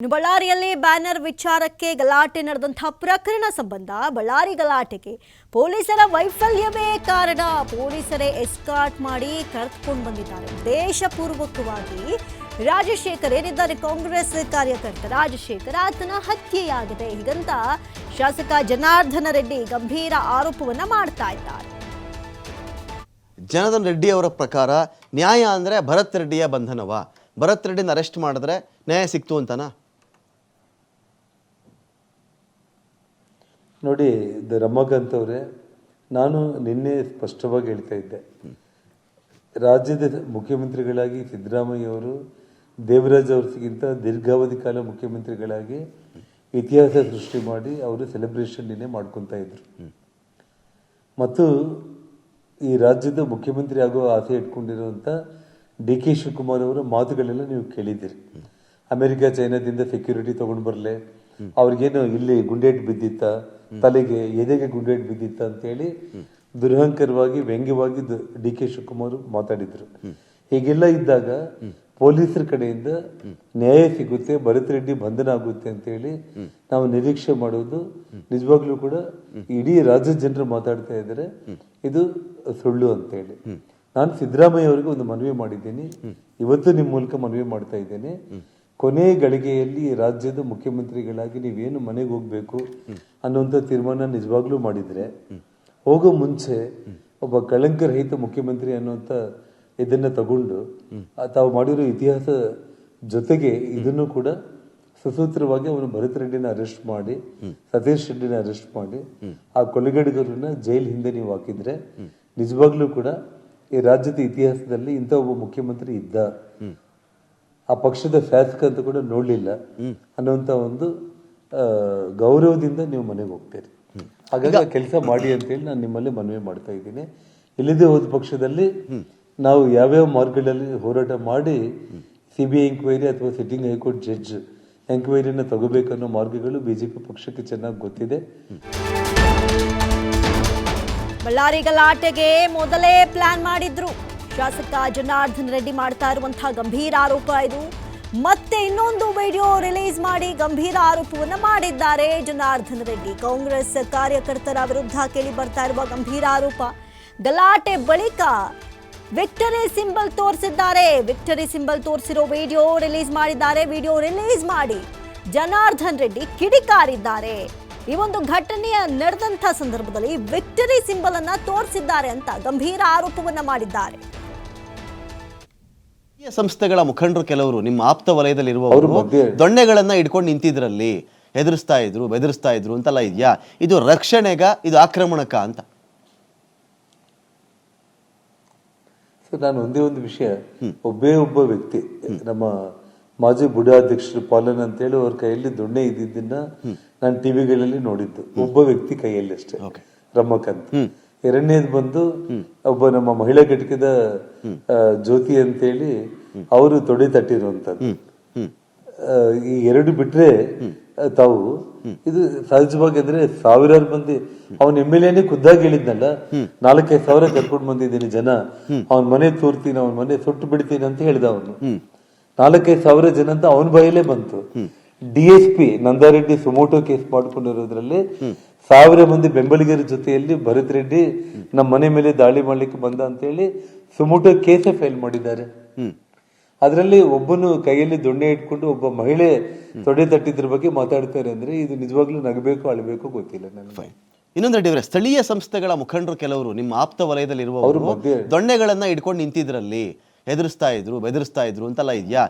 ಬಳ್ಳಾರಿಯಲ್ಲಿ ಬ್ಯಾನರ್ ವಿಚಾರಕ್ಕೆ ಗಲಾಟೆ ನಡೆದಂತಹ ಪ್ರಕರಣ ಸಂಬಂಧ ಬಳ್ಳಾರಿ ಗಲಾಟೆಗೆ ಪೊಲೀಸರ ವೈಫಲ್ಯವೇ ಕಾರಣ. ಪೊಲೀಸರೇ ಎಸ್ಕಾರ್ಟ್ ಮಾಡಿ ಕರೆದುಕೊಂಡು ಬಂದಿದ್ದಾರೆ. ದೇಶಪೂರ್ವಕವಾಗಿ ರಾಜಶೇಖರ್ ಏನಿದ್ದಾರೆ ಕಾಂಗ್ರೆಸ್ ಕಾರ್ಯಕರ್ತ ರಾಜಶೇಖರ್ ಆತನ ಹತ್ಯೆಯಾಗಿದೆ. ಹೀಗಂತ ಶಾಸಕ ಜನಾರ್ದನ ರೆಡ್ಡಿ ಗಂಭೀರ ಆರೋಪವನ್ನ ಮಾಡ್ತಾ ಇದ್ದಾರೆ. ಜನಾರ್ದನ ರೆಡ್ಡಿ ಅವರ ಪ್ರಕಾರ ನ್ಯಾಯ ಅಂದರೆ ಭರತ್ ರೆಡ್ಡಿಯ ಬಂಧನವ, ಭರತ್ ರೆಡ್ಡಿನ ಅರೆಸ್ಟ್ ಮಾಡಿದ್ರೆ ನ್ಯಾಯ ಸಿಕ್ತು ಅಂತನಾ? ನೋಡಿ ರಮಾಕಾಂತ್ ಅವರೇ, ನಾನು ನಿನ್ನೆ ಸ್ಪಷ್ಟವಾಗಿ ಹೇಳ್ತಾ ಇದ್ದೆ, ರಾಜ್ಯದ ಮುಖ್ಯಮಂತ್ರಿಗಳಾಗಿ ಸಿದ್ದರಾಮಯ್ಯ ಅವರು ದೇವರಾಜ್ ಅವ್ರಿಗಿಂತ ದೀರ್ಘಾವಧಿ ಕಾಲ ಮುಖ್ಯಮಂತ್ರಿಗಳಾಗಿ ಇತಿಹಾಸ ಸೃಷ್ಟಿ ಮಾಡಿ ಅವರು ಸೆಲೆಬ್ರೇಷನ್ ನಿನ್ನೆ ಮಾಡ್ಕೊತಾ ಇದ್ರು. ಮತ್ತು ಈ ರಾಜ್ಯದ ಮುಖ್ಯಮಂತ್ರಿ ಆಗೋ ಆಸೆ ಇಟ್ಕೊಂಡಿರುವಂಥ DK ಶಿವಕುಮಾರ್ ಅವರ ಮಾತುಗಳೆಲ್ಲ ನೀವು ಕೇಳಿದ್ದೀರಿ. ಅಮೆರಿಕ ಚೈನಾದಿಂದ ಸೆಕ್ಯೂರಿಟಿ ತಗೊಂಡು ಬರಲೆ, ಅವ್ರಿಗೇನು ಇಲ್ಲಿ ಗುಂಡೇಟ್ ಬಿದ್ದಿತ್ತ, ತಲೆಗೆ ಎದೆಗೆ ಗುಂಡೇಟ್ ಬಿದ್ದಿತ್ತ ಅಂತೇಳಿ ದುರಹಂಕಾರವಾಗಿ ವ್ಯಂಗ್ಯವಾಗಿ DK ಶಿವಕುಮಾರ್ ಮಾತಾಡಿದ್ರು. ಹೀಗೆಲ್ಲ ಇದ್ದಾಗ ಪೊಲೀಸರ ಕಡೆಯಿಂದ ನ್ಯಾಯ ಸಿಗುತ್ತೆ, ಭರತ್ ರೆಡ್ಡಿ ಬಂಧನ ಆಗುತ್ತೆ ಅಂತೇಳಿ ನಾವು ನಿರೀಕ್ಷೆ ಮಾಡುವುದು ನಿಜವಾಗ್ಲೂ ಕೂಡ ಇಡೀ ರಾಜ್ಯದ ಜನರು ಮಾತಾಡ್ತಾ ಇದ್ದಾರೆ ಇದು ಸುಳ್ಳು ಅಂತೇಳಿ. ನಾನು ಸಿದ್ದರಾಮಯ್ಯ ಅವರಿಗೆ ಒಂದು ಮನವಿ ಮಾಡಿದ್ದೀನಿ, ಇವತ್ತು ನಿಮ್ಮ ಮೂಲಕ ಮನವಿ ಮಾಡ್ತಾ ಇದ್ದೇನೆ. ಕೊನೆ ಗಳಿಗೆಯಲ್ಲಿ ರಾಜ್ಯದ ಮುಖ್ಯಮಂತ್ರಿಗಳಾಗಿ ನೀವೇನು ಮನೆಗೆ ಹೋಗ್ಬೇಕು ಅನ್ನುವಂಥ ತೀರ್ಮಾನ ನಿಜವಾಗ್ಲೂ ಮಾಡಿದ್ರೆ, ಹೋಗೋ ಮುಂಚೆ ಒಬ್ಬ ಕಳಂಕರಹಿತ ಮುಖ್ಯಮಂತ್ರಿ ಅನ್ನುವಂಥ ಇದನ್ನ ತಗೊಂಡು ತಾವು ಮಾಡಿರೋ ಇತಿಹಾಸ ಜೊತೆಗೆ ಇದನ್ನು ಕೂಡ ಸುಸೂತ್ರವಾಗಿ ಅವನು ಭರತ್ ರೆಡ್ಡಿನ ಅರೆಸ್ಟ್ ಮಾಡಿ, ಸತೀಶ್ ರೆಡ್ಡಿನ ಅರೆಸ್ಟ್ ಮಾಡಿ, ಆ ಕೊಲೆಗಡಿಗರನ್ನ ಜೈಲ್ ಹಿಂದೆ ನೀವು ಹಾಕಿದ್ರೆ ನಿಜವಾಗ್ಲೂ ಕೂಡ ಈ ರಾಜ್ಯದ ಇತಿಹಾಸದಲ್ಲಿ ಇಂಥ ಒಬ್ಬ ಮುಖ್ಯಮಂತ್ರಿ ಇದ್ದ, ಆ ಪಕ್ಷದ ಶಾಸಕ ಅಂತ ಕೂಡ ನೋಡ್ಲಿಲ್ಲ ಅನ್ನುವಂತ ಒಂದು ಗೌರವದಿಂದ ನೀವು ಮನೆಗೆ ಹೋಗ್ತೀರಿ. ಹಾಗಾಗಿ ಕೆಲಸ ಮಾಡಿ ಅಂತೇಳಿ ನಾನು ನಿಮ್ಮಲ್ಲಿ ಮನವಿ ಮಾಡ್ತಾ ಇದ್ದೀನಿ. ಇಲ್ಲದೆ ಹೋದ ಪಕ್ಷದಲ್ಲಿ ನಾವು ಯಾವ್ಯಾವ ಮಾರ್ಗಗಳಲ್ಲಿ ಹೋರಾಟ ಮಾಡಿ CBI ಎಂಕ್ವೈರಿ ಅಥವಾ ಸಿಟ್ಟಿಂಗ್ ಹೈಕೋರ್ಟ್ ಜಡ್ಜ್ ಎಂಕ್ವೈರಿನ ತಗೋಬೇಕನ್ನೋ ಮಾರ್ಗಗಳು ಬಿಜೆಪಿ ಪಕ್ಷಕ್ಕೆ ಚೆನ್ನಾಗಿ ಗೊತ್ತಿದೆ. ಬಳ್ಳಾರಿ ಗಲಾಟೆಗೆ ಮೊದಲೇ ಪ್ಲಾನ್ ಮಾಡಿದ್ರು. ಶಾಸಕ ಜನಾರ್ದನ ರೆಡ್ಡಿ ಮಾಡ್ತಾ ಇರುವಂತಹ ಗಂಭೀರ ಆರೋಪ ಇದು. ಮತ್ತೆ ಇನ್ನೊಂದು ವಿಡಿಯೋ ರಿಲೀಸ್ ಮಾಡಿ ಗಂಭೀರ ಆರೋಪವನ್ನ ಮಾಡಿದ್ದಾರೆ ಜನಾರ್ದನ ರೆಡ್ಡಿ. ಕಾಂಗ್ರೆಸ್ ಕಾರ್ಯಕರ್ತರ ವಿರುದ್ಧ ಕೇಳಿ ಬರ್ತಾ ಇರುವ ಗಂಭೀರ ಆರೋಪ. ಗಲಾಟೆ ಬಳಿಕ ವಿಕ್ಟರಿ ಸಿಂಬಲ್ ತೋರಿಸಿದ್ದಾರೆ. ವಿಕ್ಟರಿ ಸಿಂಬಲ್ ತೋರಿಸಿರೋ ವಿಡಿಯೋ ರಿಲೀಸ್ ಮಾಡಿದ್ದಾರೆ. ವಿಡಿಯೋ ರಿಲೀಸ್ ಮಾಡಿ ಜನಾರ್ದನ ರೆಡ್ಡಿ ಕಿಡಿಕಾರಿದ್ದಾರೆ. ಈ ಒಂದು ಘಟನೆಯ ನಡೆದಂತ ಸಂದರ್ಭದಲ್ಲಿ ವಿಕ್ಟರಿ ಸಿಂಬಲ್ ಅನ್ನ ತೋರಿಸಿದ್ದಾರೆ ಅಂತ ಗಂಭೀರ ಆರೋಪವನ್ನ ಮಾಡಿದ್ದಾರೆ. ಸಂಸ್ಥೆಗಳ ಮುಖಂಡರು ಕೆಲವರು ನಿಮ್ಮ ಆಪ್ತ ವಲಯದಲ್ಲಿರುವವರು ದೊಣ್ಣೆಗಳನ್ನ ಇಟ್ಕೊಂಡು ನಿಂತಿದ್ರಲ್ಲಿ ಬೆದರಿಸ್ತಾ ಇದ್ರು ಅಂತೆಲ್ಲ ಇದೆಯಾ? ಇದು ರಕ್ಷಣೆಗ, ಇದು ಆಕ್ರಮಣಕ ಅಂತ? ನಾನು ಒಂದೇ ಒಂದು ವಿಷಯ, ಒಬ್ಬ ವ್ಯಕ್ತಿ ನಮ್ಮ ಮಾಜಿ ಬುಡ ಅಧ್ಯಕ್ಷರು ಪಾಲನ್ ಅಂತೇಳಿ ಅವ್ರ ಕೈಯಲ್ಲಿ ದೊಣ್ಣೆ ಇದ್ದಿದ್ದನ್ನ ನಾನು ಟಿವಿಗಳಲ್ಲಿ ನೋಡಿದ್ದು. ಒಬ್ಬ ವ್ಯಕ್ತಿ ಕೈಯಲ್ಲಿ ಅಷ್ಟೇ, ರಮಾಕಾಂತ್. ಎರಡನೇದು ಬಂದು ಒಬ್ಬ ನಮ್ಮ ಮಹಿಳಾ ಘಟಕದ ಜ್ಯೋತಿ ಅಂತೇಳಿ ಅವರು ತೊಡೆ ತಟ್ಟಿರುವಂತದ್ದು. ಈ ಎರಡು ಬಿಟ್ರೆ ತಾವು ಇದು ಸಹಜವಾಗಿ ಅಂದ್ರೆ ಸಾವಿರಾರು ಮಂದಿ, ಅವನ್ MLA ಖುದ್ದಾಗಿ ಹೇಳಿದ್ನಲ್ಲ, 4-5 ಸಾವಿರ ಕರ್ಕೊಂಡು ಬಂದಿದ್ದೀನಿ ಜನ, ಅವನ್ ಮನೆ ತೋರ್ತೀನಿ, ಅವನ್ ಮನೆ ಸುಟ್ಟು ಬಿಡ್ತೀನಿ ಅಂತ ಹೇಳಿದ. ಅವನು 4-5 ಸಾವಿರ ಜನ ಅಂತ ಅವನ ಬಾಯಲ್ಲೇ ಬಂತು. DSP ನಂದಾರೆಡ್ಡಿ ಸುಮೋಟೋ ಕೇಸ್ ಮಾಡ್ಕೊಂಡಿರೋದ್ರಲ್ಲಿ 1000 ಮಂದಿ ಬೆಂಬಲಿಗರ ಜೊತೆಯಲ್ಲಿ ಭರತ್ ರೆಡ್ಡಿ ನಮ್ಮ ಮನೆ ಮೇಲೆ ದಾಳಿ ಮಾಡ್ಲಿಕ್ಕೆ ಬಂದ ಅಂತ ಹೇಳಿ ಸುಮೋಟೋ ಕೇಸೇ ಫೈಲ್ ಮಾಡಿದ್ದಾರೆ. ಅದರಲ್ಲಿ ಒಬ್ಬನು ಕೈಯಲ್ಲಿ ದೊಣ್ಣೆ ಇಟ್ಕೊಂಡು ಒಬ್ಬ ಮಹಿಳೆ ತೊಡೆ ತಟ್ಟಿದ್ರ ಬಗ್ಗೆ ಮಾತಾಡ್ತಾರೆ ಅಂದ್ರೆ ಇದು ನಿಜವಾಗ್ಲೂ ನಗಬೇಕು ಅಳಬೇಕು ಗೊತ್ತಿಲ್ಲ ನನಗೆ. ಇನ್ನೊಂದು ರೆಡ್ಡಿ, ಸ್ಥಳೀಯ ಸಂಸ್ಥೆಗಳ ಮುಖಂಡರು ಕೆಲವರು ನಿಮ್ಮ ಆಪ್ತ ವಲಯದಲ್ಲಿರುವವರು ದೊಣ್ಣೆಗಳನ್ನ ಇಟ್ಕೊಂಡು ನಿಂತಿದ್ರಲ್ಲಿ ಬೆದರಿಸ್ತಾ ಇದ್ರು ಅಂತೆಲ್ಲ ಇದೆಯಾ?